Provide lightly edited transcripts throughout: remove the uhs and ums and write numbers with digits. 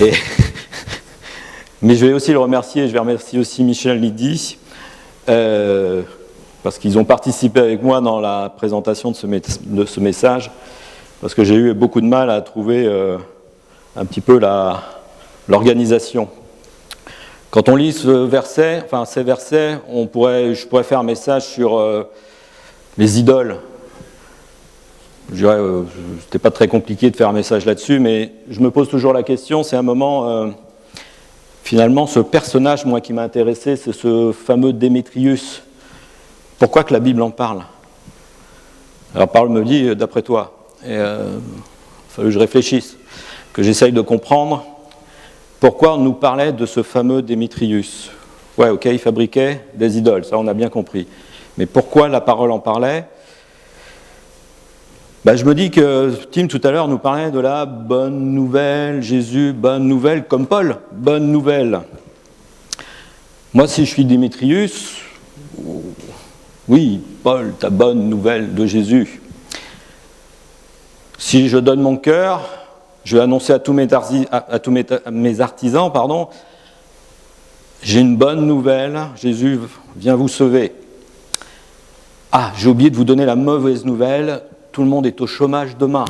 Et mais je vais aussi le remercier, je vais remercier aussi Michel Lydie, parce qu'ils ont participé avec moi dans la présentation de ce message, parce que j'ai eu beaucoup de mal à trouver un petit peu l'organisation. Quand on lit ce verset, enfin ces versets, je pourrais faire un message sur les idoles. Je dirais, c'était pas très compliqué de faire un message là-dessus, mais je me pose toujours la question, c'est un moment, finalement, ce personnage, moi, qui m'a intéressé, c'est ce fameux Démétrius. Pourquoi que la Bible en parle? Alors, Paul me dit, d'après toi, et que je réfléchisse, que j'essaye de comprendre pourquoi on nous parlait de ce fameux Démétrius. Ouais, ok, il fabriquait des idoles, ça on a bien compris. Mais pourquoi la parole en parlait? Je me dis que Tim tout à l'heure nous parlait de la bonne nouvelle, Jésus, bonne nouvelle, comme Paul, bonne nouvelle. Moi, si je suis Démétrius, oui, Paul, ta bonne nouvelle de Jésus. Si je donne mon cœur, je vais annoncer à tous mes artisans, j'ai une bonne nouvelle, Jésus vient vous sauver. Ah, j'ai oublié de vous donner la mauvaise nouvelle, tout le monde est au chômage demain.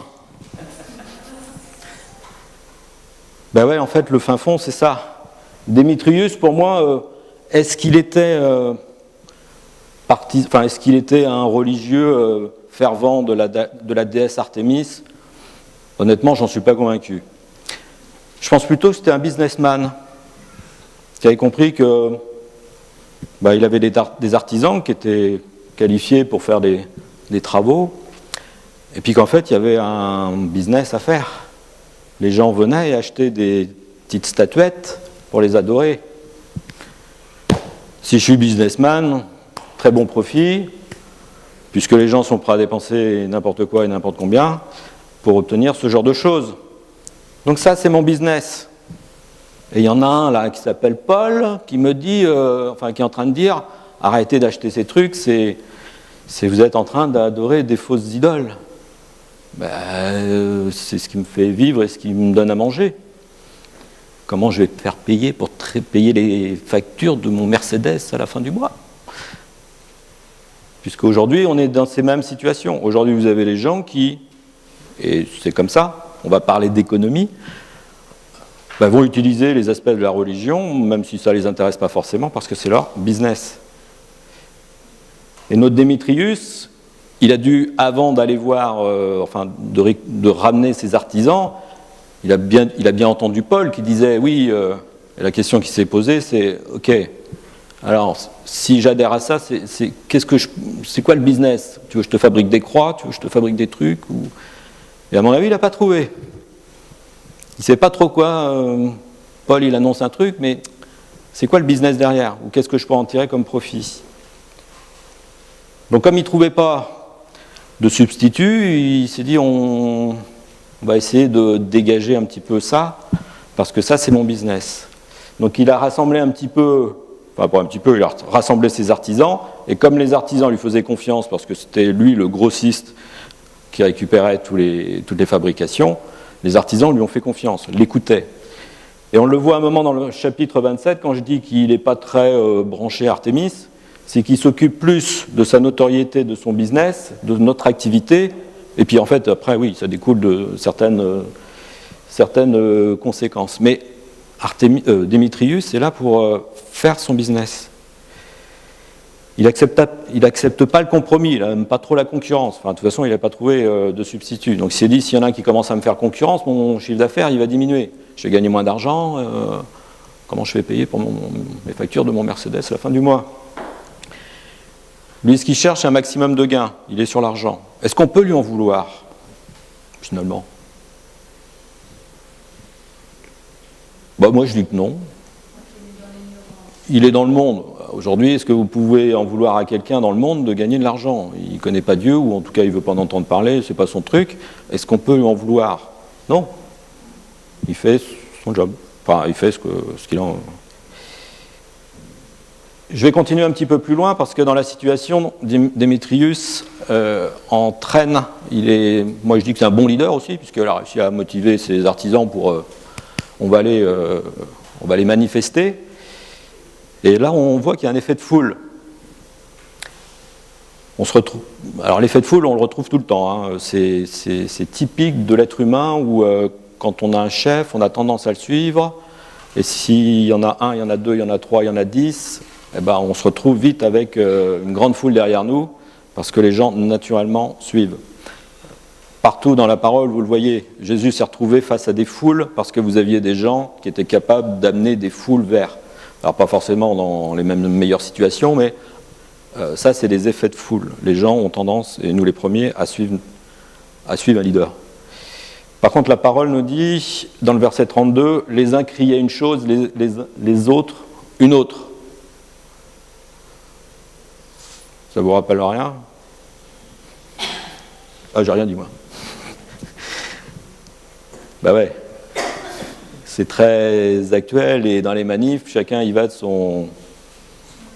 Ouais, en fait, le fin fond, c'est ça. Démétrius, pour moi, est-ce qu'il était un religieux fervent de la déesse Artémis? Honnêtement, j'en suis pas convaincu. Je pense plutôt que c'était un businessman qui avait compris que il avait des artisans qui étaient qualifiés pour faire des travaux, et puis qu'en fait, il y avait un business à faire. Les gens venaient et achetaient des petites statuettes pour les adorer. Si je suis businessman, très bon profit, puisque les gens sont prêts à dépenser n'importe quoi et n'importe combien pour obtenir ce genre de choses. Donc ça, c'est mon business. Et il y en a un là qui s'appelle Paul, qui me dit, qui est en train de dire, arrêtez d'acheter ces trucs, vous êtes en train d'adorer des fausses idoles. C'est ce qui me fait vivre et ce qui me donne à manger. Comment je vais te faire payer pour payer les factures de mon Mercedes à la fin du mois? Puisqu'aujourd'hui, on est dans ces mêmes situations. Aujourd'hui, vous avez les gens qui, et c'est comme ça, on va parler d'économie, vont utiliser les aspects de la religion, même si ça ne les intéresse pas forcément, parce que c'est leur business. Et notre Démétrius, il a dû, avant d'aller voir, de ramener ses artisans, il a bien entendu Paul qui disait, oui, et la question qui s'est posée, c'est, ok, alors, si j'adhère à ça, c'est quoi le business? Tu veux que je te fabrique des croix? Tu veux que je te fabrique des trucs? Et à mon avis, il n'a pas trouvé. Il ne sait pas trop quoi. Paul, il annonce un truc, mais c'est quoi le business derrière? Ou qu'est-ce que je peux en tirer comme profit? Donc, comme il ne trouvait pas de substitut, il s'est dit, on va essayer de dégager un petit peu ça, parce que ça, c'est mon business. Donc, il a rassemblé il a rassemblé ses artisans, et comme les artisans lui faisaient confiance, parce que c'était lui le grossiste qui récupérait toutes les fabrications, les artisans lui ont fait confiance, l'écoutaient. Et on le voit un moment dans le chapitre 27, quand je dis qu'il n'est pas très branché Artémis, c'est qu'il s'occupe plus de sa notoriété, de son business, de notre activité, et puis en fait, après, oui, ça découle de certaines conséquences. Mais Démétrius est là pour faire son business. Il accepte pas le compromis, il n'aime pas trop la concurrence. Enfin, de toute façon, il n'a pas trouvé de substitut. Donc il s'est dit, s'il y en a un qui commence à me faire concurrence, mon chiffre d'affaires, il va diminuer. Je vais gagner moins d'argent, comment je vais payer pour mes factures de mon Mercedes à la fin du mois? Lui, ce qu'il cherche, c'est un maximum de gains. Il est sur l'argent. Est-ce qu'on peut lui en vouloir, finalement? Moi, je dis que non. Il est dans le monde. Aujourd'hui, est-ce que vous pouvez en vouloir à quelqu'un dans le monde de gagner de l'argent? Il ne connaît pas Dieu, ou en tout cas, il ne veut pas en entendre parler, c'est pas son truc. Est-ce qu'on peut lui en vouloir? Non. Il fait son job. Enfin, il fait ce qu'il en... Je vais continuer un petit peu plus loin, parce que dans la situation, Démétrius entraîne, moi je dis que c'est un bon leader aussi, puisqu'il a réussi à motiver ses artisans pour on va aller manifester. Et là, on voit qu'il y a un effet de foule. On se retrouve. Alors l'effet de foule, on le retrouve tout le temps. Hein. C'est typique de l'être humain où quand on a un chef, on a tendance à le suivre. Et s'il y en a un, il y en a deux, il y en a trois, il y en a 10, eh ben, on se retrouve vite avec une grande foule derrière nous, parce que les gens naturellement suivent. Partout dans la parole, vous le voyez, Jésus s'est retrouvé face à des foules parce que vous aviez des gens qui étaient capables d'amener des foules vers. Alors pas forcément dans les mêmes meilleures situations, mais ça, c'est des effets de foule. Les gens ont tendance, et nous les premiers, à suivre un leader. Par contre, la parole nous dit, dans le verset 32, les uns criaient une chose, les autres une autre. Ça vous rappelle rien? Ah, j'ai rien dit, moi. Bah ouais. C'est très actuel, et dans les manifs, chacun y va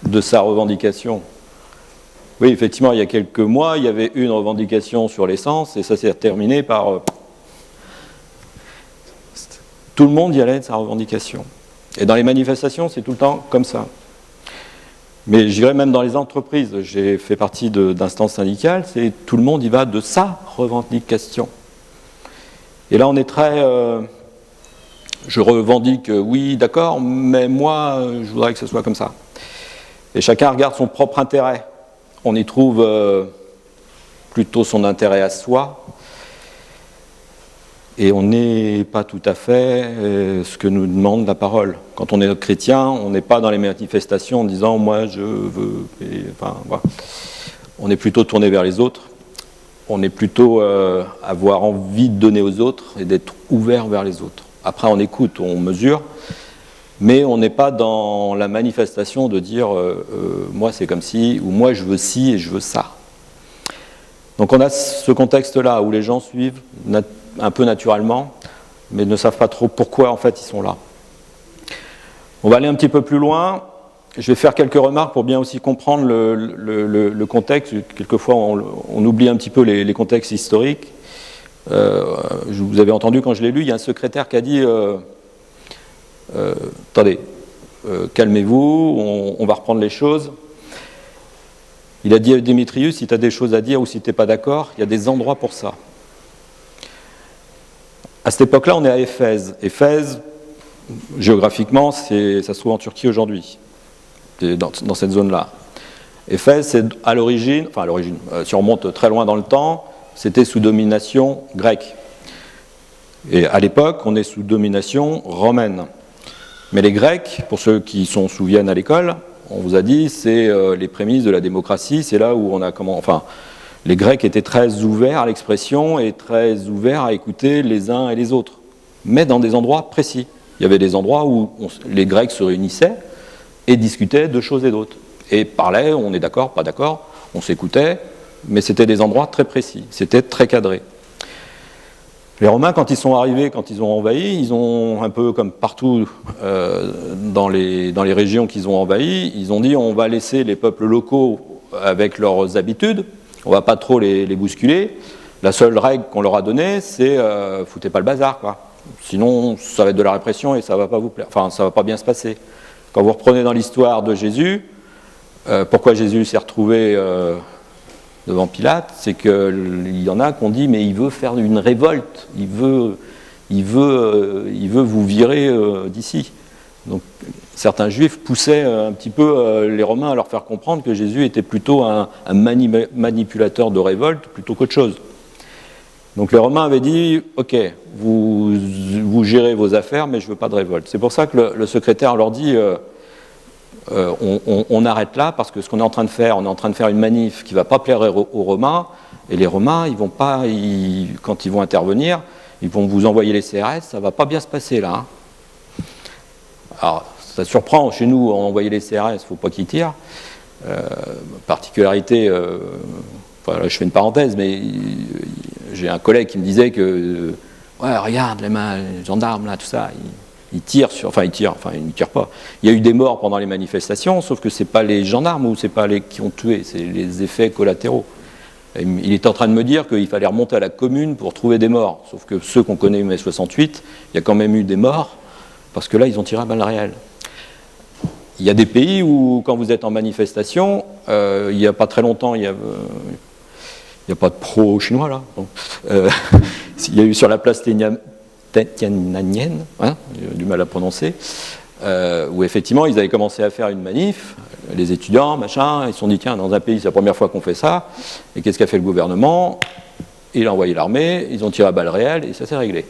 de sa revendication. Oui, effectivement, il y a quelques mois, il y avait une revendication sur l'essence, et ça s'est terminé par... tout le monde y allait de sa revendication. Et dans les manifestations, c'est tout le temps comme ça. Mais je dirais même dans les entreprises, j'ai fait partie d'instances syndicales, c'est tout le monde y va de sa revendication. Et là, on est très... je revendique, oui, d'accord, mais moi, je voudrais que ce soit comme ça. Et chacun regarde son propre intérêt. On y trouve plutôt son intérêt à soi. Et on n'est pas tout à fait ce que nous demande la parole. Quand on est chrétien, on n'est pas dans les manifestations en disant « moi, je veux… » Enfin, voilà. On est plutôt tourné vers les autres. On est plutôt avoir envie de donner aux autres et d'être ouvert vers les autres. Après, on écoute, on mesure, mais on n'est pas dans la manifestation de dire moi c'est comme ci, ou moi je veux ci et je veux ça. Donc on a ce contexte-là où les gens suivent un peu naturellement, mais ne savent pas trop pourquoi en fait ils sont là. On va aller un petit peu plus loin. Je vais faire quelques remarques pour bien aussi comprendre le contexte. Quelquefois on oublie un petit peu les contextes historiques. Vous avez entendu quand je l'ai lu, il y a un secrétaire qui a dit attendez, calmez-vous, on va reprendre les choses. Il a dit à Démétrius, si tu as des choses à dire ou si tu n'es pas d'accord, il y a des endroits pour ça. À cette époque-là, on est à Éphèse. Éphèse, géographiquement, ça se trouve en Turquie aujourd'hui, dans cette zone-là. Éphèse, c'est à l'origine, si on remonte très loin dans le temps, c'était sous domination grecque. Et à l'époque, on est sous domination romaine. Mais les Grecs, pour ceux qui s'en souviennent à l'école, on vous a dit, c'est les prémices de la démocratie, c'est là où on a les Grecs étaient très ouverts à l'expression et très ouverts à écouter les uns et les autres, mais dans des endroits précis. Il y avait des endroits où les Grecs se réunissaient et discutaient de choses et d'autres. Et parlaient, on est d'accord, pas d'accord, on s'écoutait, mais c'était des endroits très précis, c'était très cadré. Les Romains, quand ils sont arrivés, quand ils ont envahi, ils ont, un peu comme partout dans les régions qu'ils ont envahies, ils ont dit on va laisser les peuples locaux avec leurs habitudes, on ne va pas trop les bousculer. La seule règle qu'on leur a donnée, c'est foutez pas le bazar, quoi. Sinon, ça va être de la répression et ça ne va pas vous plaire. Enfin, ça ne va pas bien se passer. Quand vous reprenez dans l'histoire de Jésus, pourquoi Jésus s'est retrouvé devant Pilate, c'est qu'il y en a qui ont dit mais il veut faire une révolte, il veut vous virer d'ici. Donc certains juifs poussaient un petit peu les Romains à leur faire comprendre que Jésus était plutôt un manipulateur de révolte plutôt qu'autre chose. Donc les Romains avaient dit ok, vous gérez vos affaires mais je ne veux pas de révolte. C'est pour ça que le secrétaire leur dit on arrête là parce que ce qu'on est en train de faire, on est en train de faire une manif qui ne va pas plaire aux Romains, et les Romains, quand ils vont intervenir, ils vont vous envoyer les CRS, ça ne va pas bien se passer là. Hein. Alors, ça surprend, chez nous, on envoyer les CRS, il ne faut pas qu'ils tirent. Particularité, là, je fais une parenthèse, mais j'ai un collègue qui me disait que, ouais, regarde les gendarmes là, tout ça, ils ne tirent pas. Il y a eu des morts pendant les manifestations, sauf que ce n'est pas les gendarmes ou ce n'est pas les qui ont tué, c'est les effets collatéraux. Il est en train de me dire qu'il fallait remonter à la commune pour trouver des morts. Sauf que ceux qu'on connaît mai 68, il y a quand même eu des morts. parce que là, ils ont tiré à balles réelles. Il y a des pays où, quand vous êtes en manifestation, il n'y a pas très longtemps, il n'y a pas de pro-chinois, là. Bon. Il y a eu sur la place Tiananmen, hein, j'ai du mal à prononcer, où effectivement, ils avaient commencé à faire une manif, les étudiants, machin, ils se sont dit, tiens, dans un pays, c'est la première fois qu'on fait ça, et qu'est-ce qu'a fait le gouvernement? Il a envoyé l'armée, ils ont tiré à balles réelles, et ça s'est réglé.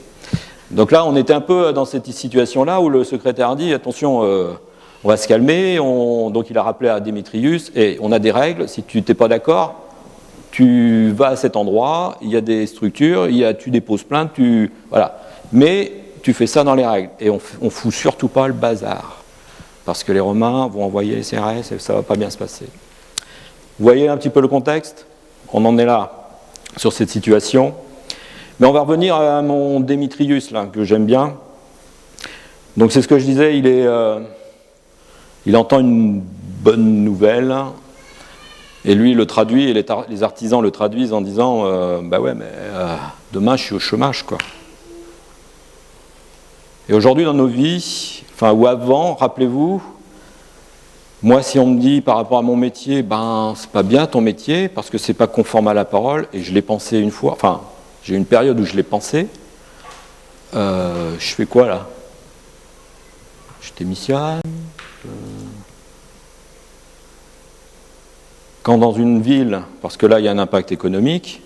Donc là, on était un peu dans cette situation-là, où le secrétaire a dit, attention, on va se calmer, donc il a rappelé à Démétrius, et on a des règles, si tu n'es pas d'accord, tu vas à cet endroit, il y a des structures, tu déposes plainte, voilà. Mais tu fais ça dans les règles, et on fout surtout pas le bazar. Parce que les Romains vont envoyer les CRS et ça ne va pas bien se passer. Vous voyez un petit peu le contexte? On en est là, sur cette situation. Mais on va revenir à mon Démétrius, là, que j'aime bien. Donc c'est ce que je disais, il entend une bonne nouvelle, et lui le traduit, et les artisans le traduisent en disant bah ouais, mais demain je suis au chômage, quoi. Et aujourd'hui dans nos vies, enfin, ou avant, rappelez-vous, moi, si on me dit par rapport à mon métier, ben, c'est pas bien ton métier, parce que c'est pas conforme à la parole, et je l'ai pensé une fois, enfin, j'ai eu une période où je l'ai pensé, je fais quoi là? Je démissionne? Quand dans une ville, parce que là, il y a un impact économique,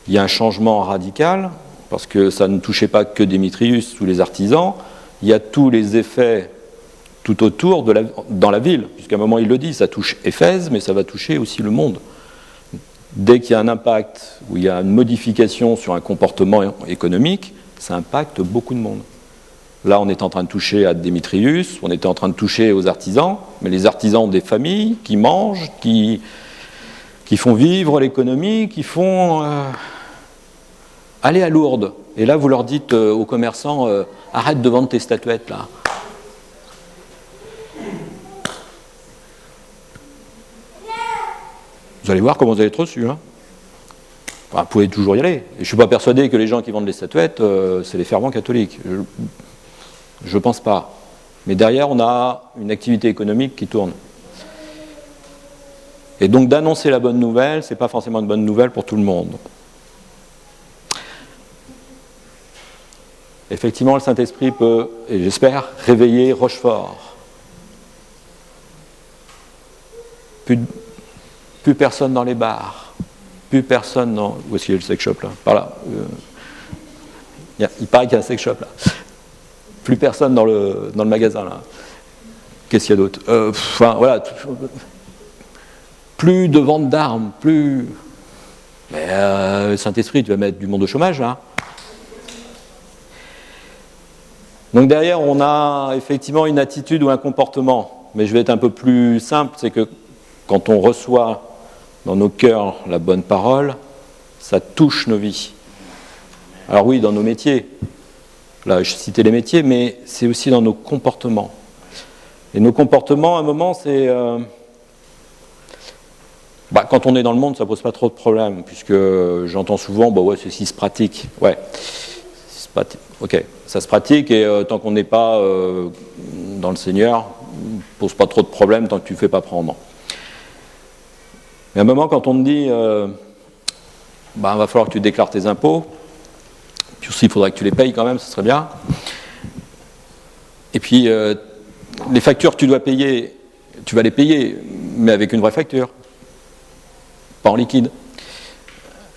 il y a un changement radical, parce que ça ne touchait pas que Démétrius ou les artisans, il y a tous les effets tout autour dans la ville, puisqu'à un moment il le dit, ça touche Éphèse, mais ça va toucher aussi le monde. Dès qu'il y a un impact, ou il y a une modification sur un comportement économique, ça impacte beaucoup de monde. Là, on est en train de toucher à Démétrius, on était en train de toucher aux artisans, mais les artisans ont des familles qui mangent, qui font vivre l'économie, qui font aller à Lourdes. Et là, vous leur dites aux commerçants, arrête de vendre tes statuettes, là. Vous allez voir comment vous allez être reçus. Hein. Enfin, vous pouvez toujours y aller. Et je ne suis pas persuadé que les gens qui vendent les statuettes, c'est les fervents catholiques. Je ne pense pas. Mais derrière, on a une activité économique qui tourne. Et donc d'annoncer la bonne nouvelle, ce n'est pas forcément une bonne nouvelle pour tout le monde. Effectivement, le Saint-Esprit peut, et j'espère, réveiller Rochefort. Plus personne dans les bars, plus personne dans... Où est-ce qu'il y a le sex shop là? Par là. Il paraît qu'il y a un sex shop là. Plus personne dans le magasin là. Qu'est-ce qu'il y a d'autre? Enfin voilà. Plus de vente d'armes, plus... Mais Saint-Esprit, tu vas mettre du monde au chômage là. Donc derrière, on a effectivement une attitude ou un comportement. Mais je vais être un peu plus simple, c'est que quand on reçoit dans nos cœurs la bonne parole, ça touche nos vies. Alors oui, dans nos métiers. Là, je citais les métiers, mais c'est aussi dans nos comportements. Et nos comportements, à un moment, c'est... quand on est dans le monde, ça ne pose pas trop de problèmes, puisque j'entends souvent, ouais, ceci se pratique. Ouais, ok, ça se pratique, et tant qu'on n'est pas dans le Seigneur, ne pose pas trop de problèmes tant que tu ne fais pas prendre. Mais à un moment, quand on te dit, il va falloir que tu déclares tes impôts, puis aussi il faudra que tu les payes quand même, ce serait bien. Et puis, les factures que tu dois payer, tu vas les payer, mais avec une vraie facture, pas en liquide.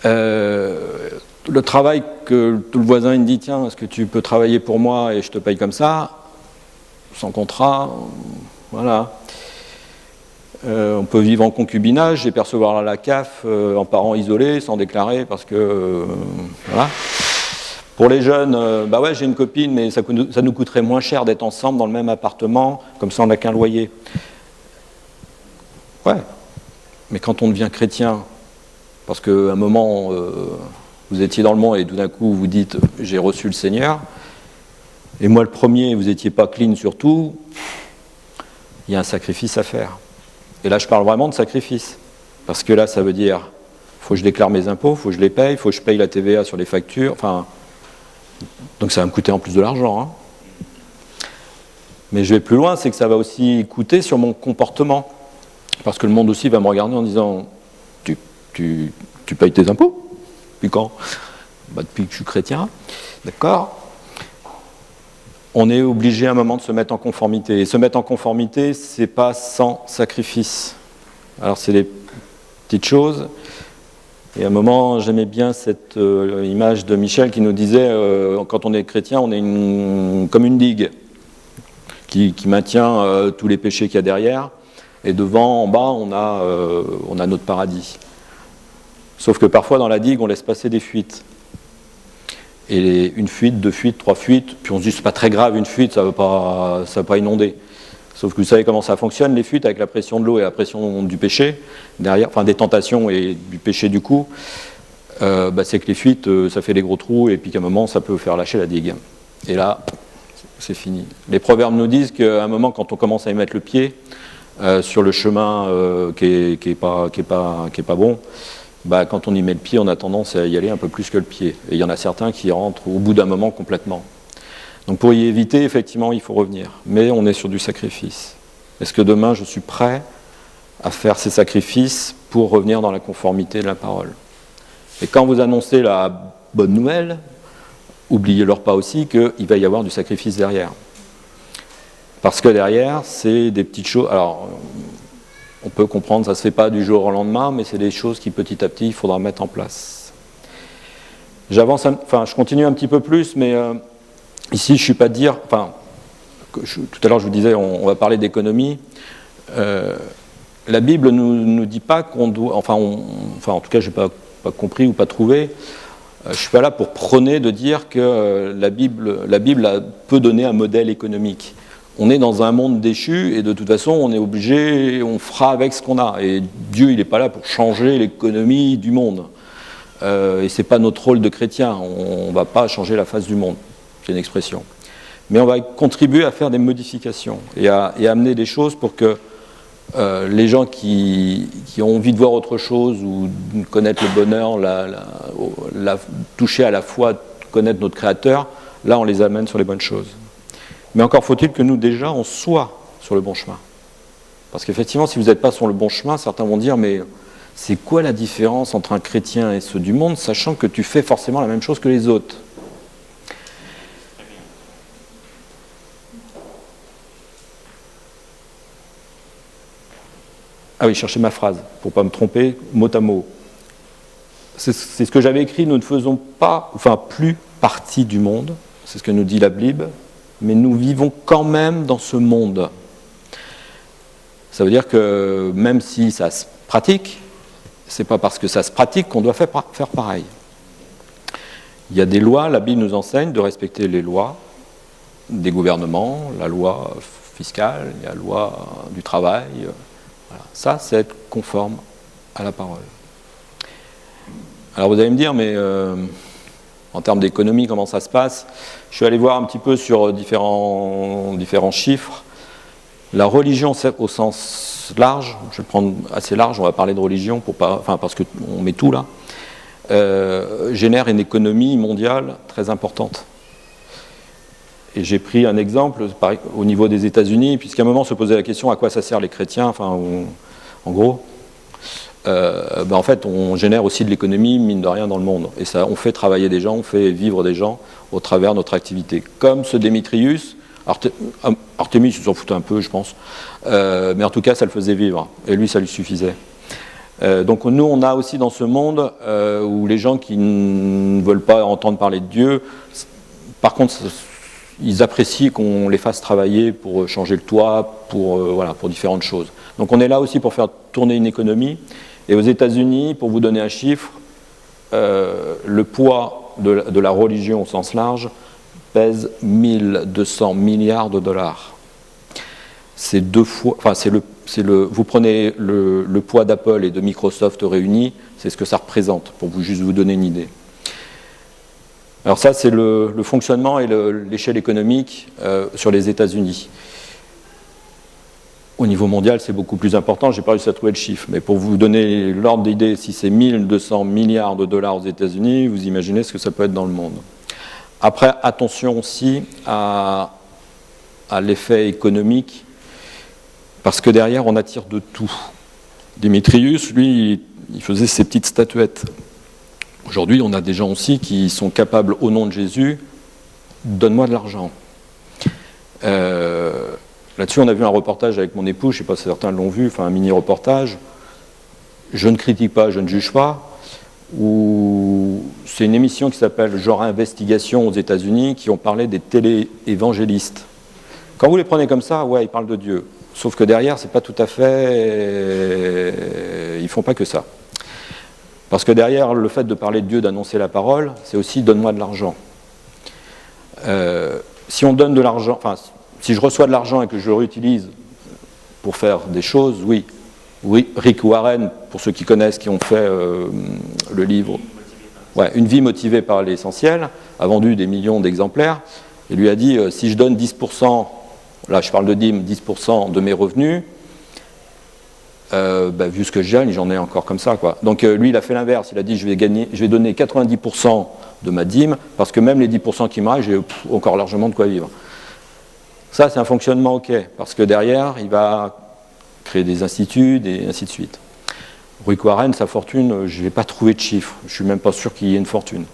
Le travail que tout le voisin il me dit, tiens, est-ce que tu peux travailler pour moi et je te paye comme ça, sans contrat, voilà. On peut vivre en concubinage et percevoir la CAF en parents isolés, sans déclarer, parce que... voilà. Pour les jeunes, ouais, j'ai une copine, mais ça nous coûterait moins cher d'être ensemble dans le même appartement, comme ça on n'a qu'un loyer. Ouais. Mais quand on devient chrétien, parce qu'à un moment, vous étiez dans le monde et tout d'un coup vous dites « j'ai reçu le Seigneur », et moi le premier, vous n'étiez pas clean sur tout, il y a un sacrifice à faire. Et là, je parle vraiment de sacrifice. Parce que là, ça veut dire, il faut que je déclare mes impôts, il faut que je les paye, il faut que je paye la TVA sur les factures. Enfin, donc ça va me coûter en plus de l'argent. Hein. Mais je vais plus loin, c'est que ça va aussi coûter sur mon comportement. Parce que le monde aussi va me regarder en disant tu payes tes impôts? Depuis quand? Depuis que je suis chrétien. D'accord? On est obligé à un moment de se mettre en conformité. Et se mettre en conformité, c'est pas sans sacrifice. Alors c'est des petites choses. Et à un moment, j'aimais bien cette image de Michel qui nous disait quand on est chrétien, on est comme une digue qui maintient tous les péchés qu'il y a derrière. Et devant, en bas, on a notre paradis. Sauf que parfois, dans la digue, on laisse passer des fuites. Et une fuite, 2 fuites, 3 fuites, puis on se dit, c'est pas très grave, une fuite, ça va pas inonder. Sauf que vous savez comment ça fonctionne, les fuites, avec la pression de l'eau et la pression du péché, derrière, enfin des tentations et du péché du coup, c'est que les fuites, ça fait des gros trous, et puis qu'à un moment, ça peut faire lâcher la digue. Et là, c'est fini. Les proverbes nous disent qu'à un moment, quand on commence à y mettre le pied sur le chemin qui est pas bon, quand on y met le pied, on a tendance à y aller un peu plus que le pied. Et il y en a certains qui rentrent au bout d'un moment complètement. Donc pour y éviter, effectivement, il faut revenir. Mais on est sur du sacrifice. Est-ce que demain, je suis prêt à faire ces sacrifices pour revenir dans la conformité de la parole? Et quand vous annoncez la bonne nouvelle, oubliez-leur pas aussi qu'il va y avoir du sacrifice derrière. Parce que derrière, c'est des petites choses... Alors, on peut comprendre, ça ne se fait pas du jour au lendemain, mais c'est des choses qui, petit à petit, il faudra mettre en place. J'avance, je continue un petit peu plus, mais ici, je ne suis pas de dire... tout à l'heure, je vous disais, on va parler d'économie. La Bible ne nous dit pas qu'on doit... en tout cas, je n'ai pas compris ou pas trouvé. Je ne suis pas là pour prôner de dire que la Bible peut donner un modèle économique. On est dans un monde déchu et de toute façon, on est obligé, on fera avec ce qu'on a. Et Dieu, il n'est pas là pour changer l'économie du monde. Et ce n'est pas notre rôle de chrétien. On ne va pas changer la face du monde. C'est une expression. Mais on va contribuer à faire des modifications et à amener des choses pour que les gens qui ont envie de voir autre chose ou de connaître le bonheur, toucher à la foi, connaître notre Créateur, là, on les amène sur les bonnes choses. Mais encore faut-il que nous, déjà, on soit sur le bon chemin. Parce qu'effectivement, si vous n'êtes pas sur le bon chemin, certains vont dire, mais c'est quoi la différence entre un chrétien et ceux du monde, sachant que tu fais forcément la même chose que les autres? Ah oui, cherchez ma phrase, pour ne pas me tromper, mot à mot. C'est ce que j'avais écrit, nous ne faisons pas, plus partie du monde, c'est ce que nous dit la Bible, mais nous vivons quand même dans ce monde. Ça veut dire que même si ça se pratique, c'est pas parce que ça se pratique qu'on doit faire pareil. Il y a des lois, la Bible nous enseigne de respecter les lois des gouvernements, la loi fiscale, la loi du travail. Voilà. Ça, c'est être conforme à la parole. Alors vous allez me dire, mais en termes d'économie, comment ça se passe? Je suis allé voir un petit peu sur différents chiffres. La religion au sens large, je vais le prendre assez large, on va parler de religion parce qu'on met tout là, génère une économie mondiale très importante. Et j'ai pris un exemple au niveau des États-Unis, puisqu'à un moment on se posait la question à quoi ça sert les chrétiens, en gros. En fait, on génère aussi de l'économie, mine de rien, dans le monde. Et ça, on fait travailler des gens, on fait vivre des gens au travers de notre activité. Comme ce Démétrius, Artémis, il s'en foutait un peu, je pense, mais en tout cas, ça le faisait vivre. Et lui, ça lui suffisait. Donc nous, on a aussi dans ce monde où les gens qui ne veulent pas entendre parler de Dieu, par contre, ils apprécient qu'on les fasse travailler pour changer le toit, pour différentes choses. Donc on est là aussi pour faire tourner une économie. Et aux États-Unis, pour vous donner un chiffre, le poids de la religion au sens large pèse 1200 milliards de dollars. C'est 2 fois, vous prenez le poids d'Apple et de Microsoft réunis, c'est ce que ça représente, pour juste vous donner une idée. Alors ça, c'est le fonctionnement et l'échelle économique sur les États-Unis. Au niveau mondial, c'est beaucoup plus important, je n'ai pas réussi à trouver le chiffre, mais pour vous donner l'ordre d'idée, si c'est 1200 milliards de dollars aux États-Unis, vous imaginez ce que ça peut être dans le monde. Après, attention aussi à à l'effet économique, parce que derrière, on attire de tout. Démétrius, lui, il faisait ses petites statuettes. Aujourd'hui, on a des gens aussi qui sont capables, au nom de Jésus, donne-moi de l'argent. Là-dessus, on a vu un reportage avec mon époux, je ne sais pas si certains l'ont vu, enfin un mini-reportage. Je ne critique pas, je ne juge pas. C'est une émission qui s'appelle Genre Investigation aux États-Unis, qui ont parlé des télé-évangélistes. Quand vous les prenez comme ça, ouais, ils parlent de Dieu. Sauf que derrière, c'est pas tout à fait... Ils font pas que ça. Parce que derrière, le fait de parler de Dieu, d'annoncer la parole, c'est aussi donne-moi de l'argent. Si on donne de l'argent, enfin, si je reçois de l'argent et que je le réutilise pour faire des choses, oui. Oui, Rick Warren, pour ceux qui connaissent, qui ont fait le livre Une vie motivée par l'essentiel, a vendu des millions d'exemplaires, et lui a dit, si je donne 10%, là je parle de dîmes, 10% de mes revenus, vu ce que je gagne, j'en ai encore comme ça, quoi. Donc lui, il a fait l'inverse, il a dit, je vais donner 90% de ma dîme, parce que même les 10% qui me restent, j'ai encore largement de quoi vivre. Ça, c'est un fonctionnement OK, parce que derrière, il va créer des instituts, et ainsi de suite. Rick Warren, sa fortune, je n'ai pas trouvé de chiffres. Je ne suis même pas sûr qu'il y ait une fortune.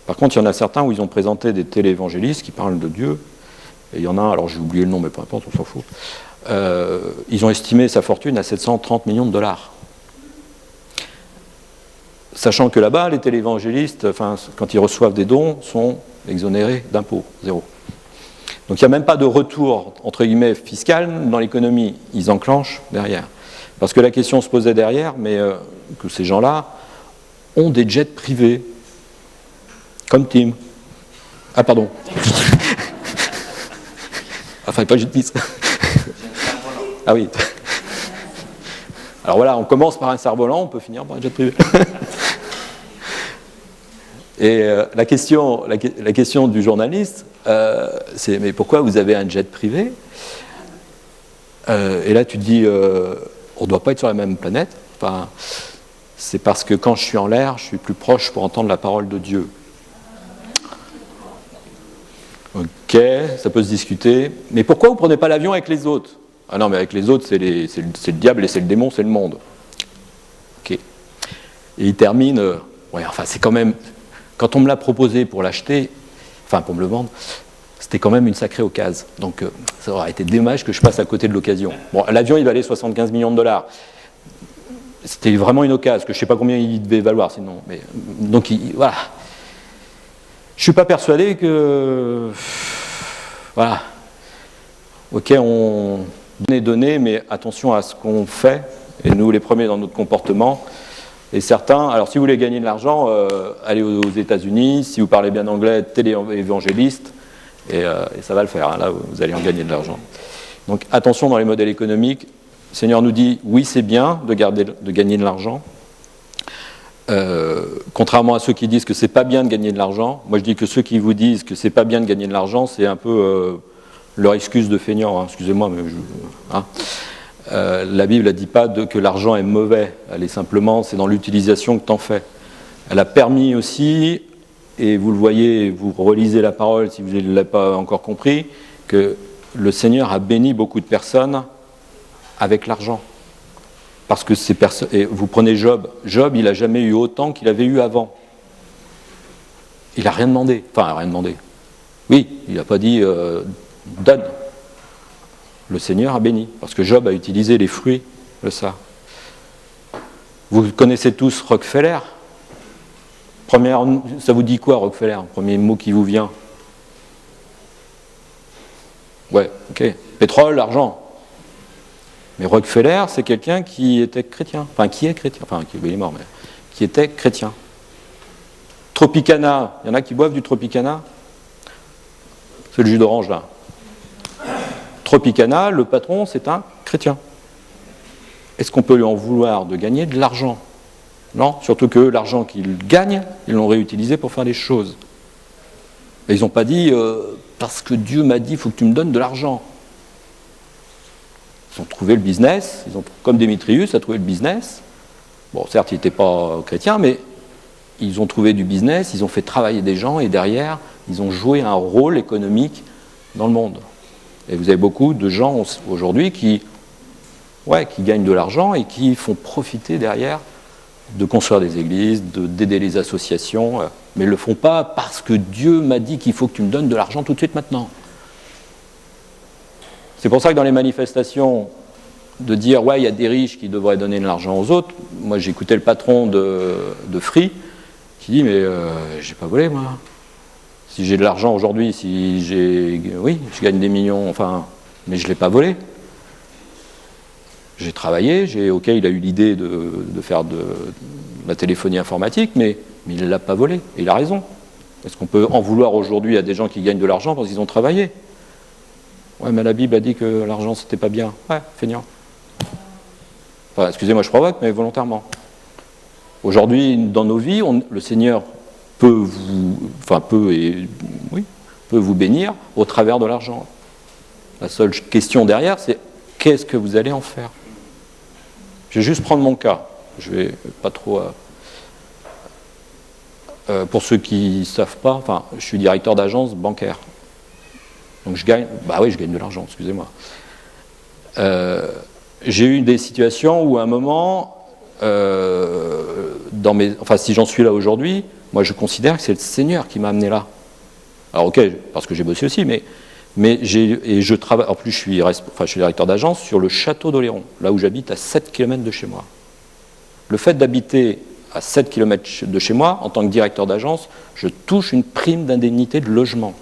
Par contre, il y en a certains où ils ont présenté des téléévangélistes qui parlent de Dieu. Et il y en a un, alors j'ai oublié le nom, mais peu importe, on s'en fout. Ils ont estimé sa fortune à 730 millions de dollars. Sachant que là-bas, les téléévangélistes, quand ils reçoivent des dons, sont exonérés d'impôts, zéro. Donc il n'y a même pas de retour, entre guillemets, fiscal dans l'économie. Ils enclenchent derrière. Parce que la question se posait derrière, mais que ces gens-là ont des jets privés, comme Tim. Ah, pardon. Enfin, pas juste piste. Ah oui. Alors voilà, on commence par un cerf-volant, on peut finir par un jet privé. Et la question du journaliste, c'est mais pourquoi vous avez un jet privé ? Et là tu te dis, on ne doit pas être sur la même planète. Enfin, c'est parce que quand je suis en l'air, je suis plus proche pour entendre la parole de Dieu. Ok, ça peut se discuter. Mais pourquoi vous ne prenez pas l'avion avec les autres ? Ah non, mais avec les autres, c'est le diable et c'est le démon, c'est le monde. Ok. Et il termine, c'est quand même... Quand on me l'a proposé pour l'acheter, pour me le vendre, c'était quand même une sacrée occasion. Donc ça aurait été dommage que je passe à côté de l'occasion. Bon, l'avion, il valait 75 millions de dollars. C'était vraiment une occasion, parce que je ne sais pas combien il devait valoir sinon. Mais, donc voilà. Je ne suis pas persuadé que... Voilà. Ok, on est donné, mais attention à ce qu'on fait, et nous les premiers dans notre comportement. Et certains, alors si vous voulez gagner de l'argent, allez aux États-Unis, si vous parlez bien anglais, télé-évangéliste, et ça va le faire, hein, là vous allez en gagner de l'argent. Donc attention dans les modèles économiques, le Seigneur nous dit, oui c'est bien de gagner de l'argent, contrairement à ceux qui disent que c'est pas bien de gagner de l'argent, moi je dis que ceux qui vous disent que c'est pas bien de gagner de l'argent, c'est un peu leur excuse de feignant, hein, excusez-moi, mais la Bible ne dit pas que l'argent est mauvais, elle est simplement, c'est dans l'utilisation que tu en fais. Elle a permis aussi, et vous le voyez, vous relisez la parole si vous ne l'avez pas encore compris, que le Seigneur a béni beaucoup de personnes avec l'argent. Parce que ces personnes, et vous prenez Job, il n'a jamais eu autant qu'il avait eu avant. Il n'a rien demandé, rien demandé. Oui, il n'a pas dit donne. Le Seigneur a béni, parce que Job a utilisé les fruits de ça. Vous connaissez tous Rockefeller. Ça vous dit quoi, Rockefeller ? Premier mot qui vous vient. Ouais, ok. Pétrole, argent. Mais Rockefeller, c'est quelqu'un qui était chrétien. Qui est chrétien. Il est mort, mais qui était chrétien. Tropicana. Il y en a qui boivent du Tropicana ? C'est le jus d'orange, là. Tropicana, le patron, c'est un chrétien. Est-ce qu'on peut lui en vouloir de gagner de l'argent ? Non, surtout que l'argent qu'ils gagnent, ils l'ont réutilisé pour faire des choses. Et ils n'ont pas dit parce que Dieu m'a dit, il faut que tu me donnes de l'argent. Ils ont trouvé le business, comme Démétrius a trouvé le business. Bon, certes, il n'était pas chrétien, mais ils ont trouvé du business, ils ont fait travailler des gens, et derrière, ils ont joué un rôle économique dans le monde. Et vous avez beaucoup de gens aujourd'hui qui gagnent de l'argent et qui font profiter derrière de construire des églises, d'aider les associations, mais ils ne le font pas parce que Dieu m'a dit qu'il faut que tu me donnes de l'argent tout de suite maintenant. C'est pour ça que dans les manifestations, de dire il y a des riches qui devraient donner de l'argent aux autres, moi j'ai écouté le patron de Free qui dit mais j'ai pas volé moi. Si j'ai de l'argent aujourd'hui, je gagne des millions, mais je l'ai pas volé. J'ai travaillé, il a eu l'idée de faire de la téléphonie informatique, mais il ne l'a pas volé, et il a raison. Est-ce qu'on peut en vouloir aujourd'hui à des gens qui gagnent de l'argent parce qu'ils ont travaillé? Ouais, mais la Bible a dit que l'argent c'était pas bien. Ouais, feignant. Excusez-moi, je provoque, mais volontairement. Aujourd'hui, dans nos vies, le Seigneur peut vous bénir au travers de l'argent. La seule question derrière, c'est qu'est-ce que vous allez en faire? Je vais juste prendre mon cas. Je vais pas trop. Pour ceux qui ne savent pas, je suis directeur d'agence bancaire. Donc je gagne de l'argent, excusez-moi. J'ai eu des situations où à un moment, si j'en suis là aujourd'hui, moi je considère que c'est le Seigneur qui m'a amené là. Alors ok, parce que j'ai bossé aussi, mais je travaille, en plus je suis directeur d'agence sur le château d'Oléron, là où j'habite à 7 km de chez moi. Le fait d'habiter à 7 km de chez moi, en tant que directeur d'agence, je touche une prime d'indemnité de logement.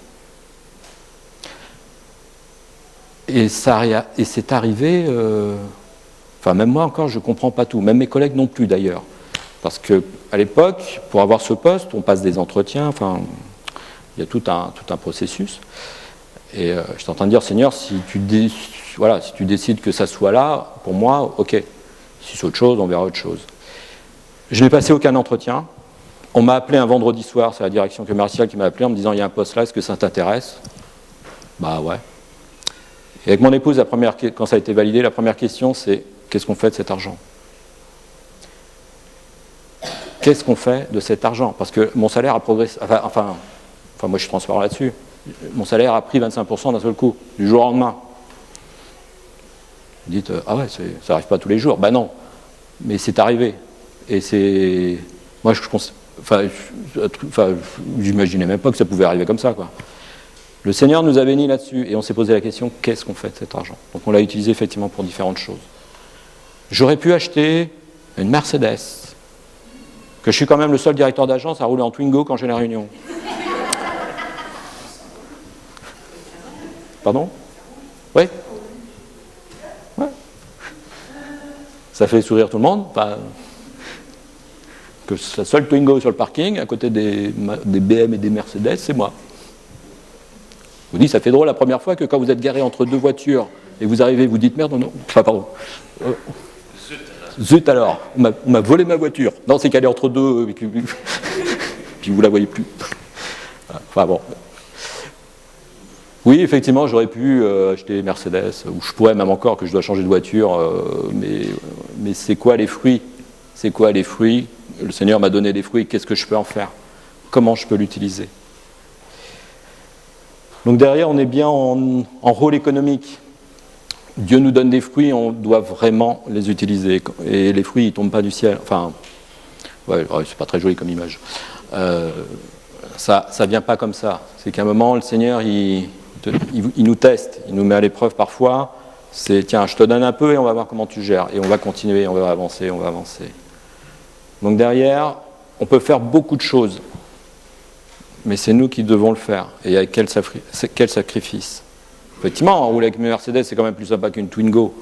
Et c'est arrivé, même moi encore, je ne comprends pas tout, même mes collègues non plus d'ailleurs. Parce qu'à l'époque, pour avoir ce poste, on passe des entretiens, il y a tout un processus. Et j'étais en train de dire, Seigneur, si tu décides que ça soit là, pour moi, ok. Si c'est autre chose, on verra autre chose. Je n'ai passé aucun entretien. On m'a appelé un vendredi soir, c'est la direction commerciale qui m'a appelé en me disant, il y a un poste là, est-ce que ça t'intéresse? Bah ouais. Et avec mon épouse, quand ça a été validé, la première question, c'est qu'est-ce qu'on fait de cet argent? Qu'est-ce qu'on fait de cet argent? Parce que mon salaire a progressé, moi je suis transparent là-dessus, mon salaire a pris 25% d'un seul coup, du jour au lendemain. Vous dites, ça n'arrive pas tous les jours. Ben non, mais c'est arrivé. Et c'est... Moi, j'imaginais même pas que ça pouvait arriver comme ça, quoi. Le Seigneur nous a bénis là-dessus et on s'est posé la question, qu'est-ce qu'on fait de cet argent? Donc on l'a utilisé effectivement pour différentes choses. J'aurais pu acheter une Mercedes, que je suis quand même le seul directeur d'agence à rouler en Twingo quand j'ai la réunion. Pardon? Oui? Ouais. Ça fait sourire tout le monde. Que la seule Twingo sur le parking, à côté des BM et des Mercedes, c'est moi. Je vous dis, ça fait drôle la première fois que quand vous êtes garé entre deux voitures et vous arrivez, vous dites merde, non, pardon. Zut alors, on m'a volé ma voiture. Non, c'est qu'elle est entre deux, puis vous la voyez plus. Bon. Oui, effectivement, j'aurais pu acheter Mercedes, ou je pourrais même encore que je dois changer de voiture, mais c'est quoi les fruits? C'est quoi les fruits? Le Seigneur m'a donné des fruits, qu'est-ce que je peux en faire? Comment je peux l'utiliser? Donc derrière, on est bien en rôle économique. Dieu nous donne des fruits, on doit vraiment les utiliser. Et les fruits, ils ne tombent pas du ciel. C'est pas très joli comme image. Ça ne vient pas comme ça. C'est qu'à un moment, le Seigneur, il nous teste, il nous met à l'épreuve parfois. C'est, tiens, je te donne un peu et on va voir comment tu gères. Et on va continuer, on va avancer. Donc derrière, on peut faire beaucoup de choses. Mais c'est nous qui devons le faire. Et avec quel sacrifice? Effectivement, rouler avec une Mercedes, c'est quand même plus sympa qu'une Twingo.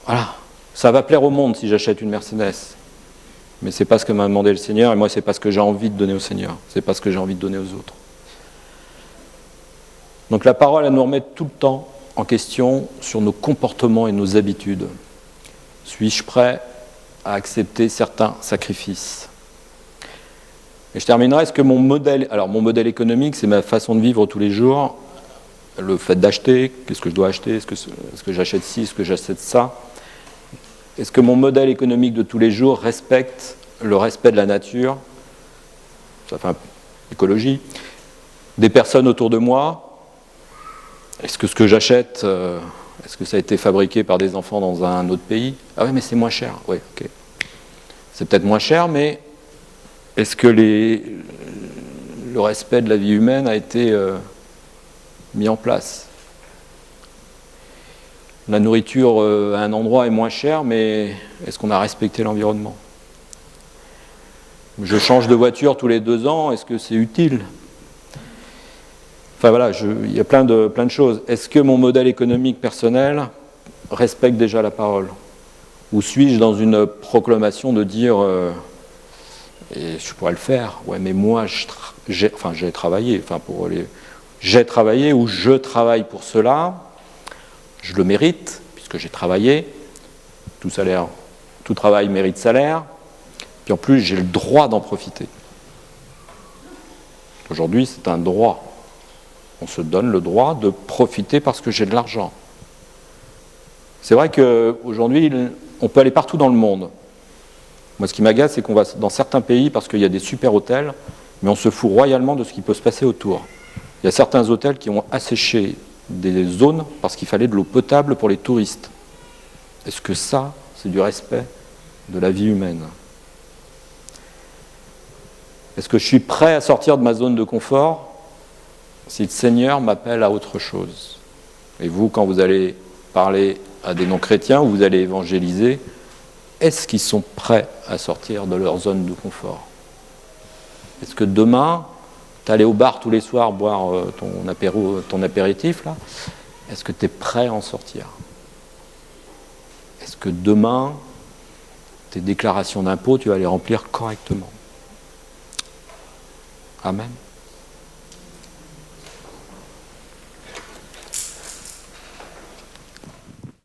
Voilà. Ça va plaire au monde si j'achète une Mercedes. Mais c'est pas ce que m'a demandé le Seigneur, et moi, c'est pas ce que j'ai envie de donner au Seigneur. C'est pas ce que j'ai envie de donner aux autres. Donc la parole, elle nous remet tout le temps en question sur nos comportements et nos habitudes. Suis-je prêt à accepter certains sacrifices? Et je terminerai, est-ce que mon modèle économique, c'est ma façon de vivre tous les jours, le fait d'acheter, qu'est-ce que je dois acheter, est-ce que j'achète ci, est-ce que j'achète ça? Est-ce que mon modèle économique de tous les jours respecte le respect de la nature, ça fait écologie, des personnes autour de moi, Est-ce que ce que j'achète, est-ce que ça a été fabriqué par des enfants dans un autre pays? Ah oui, mais c'est moins cher. Oui, ok. C'est peut-être moins cher, mais est-ce que le respect de la vie humaine a été mis en place? La nourriture à un endroit est moins chère, mais est-ce qu'on a respecté l'environnement? Je change de voiture tous les 2 ans, est-ce que c'est utile? Enfin voilà, il y a plein de choses. Est-ce que mon modèle économique personnel respecte déjà la parole? Ou suis-je dans une proclamation de dire, et je pourrais le faire, ouais mais moi j'ai travaillé, j'ai travaillé ou je travaille pour cela, je le mérite, puisque j'ai travaillé, tout travail mérite salaire, puis en plus j'ai le droit d'en profiter. Aujourd'hui c'est un droit. On se donne le droit de profiter parce que j'ai de l'argent. C'est vrai qu'aujourd'hui, on peut aller partout dans le monde. Moi, ce qui m'agace, c'est qu'on va dans certains pays parce qu'il y a des super hôtels, mais on se fout royalement de ce qui peut se passer autour. Il y a certains hôtels qui ont asséché des zones parce qu'il fallait de l'eau potable pour les touristes. Est-ce que ça, c'est du respect de la vie humaine? Est-ce que je suis prêt à sortir de ma zone de confort si le Seigneur m'appelle à autre chose? Et vous, quand vous allez parler à des non-chrétiens ou vous allez évangéliser, est-ce qu'ils sont prêts à sortir de leur zone de confort? Est-ce que demain, tu allais au bar tous les soirs boire ton apéritif, là, est-ce que tu es prêt à en sortir? Est-ce que demain, tes déclarations d'impôts, tu vas les remplir correctement? Amen.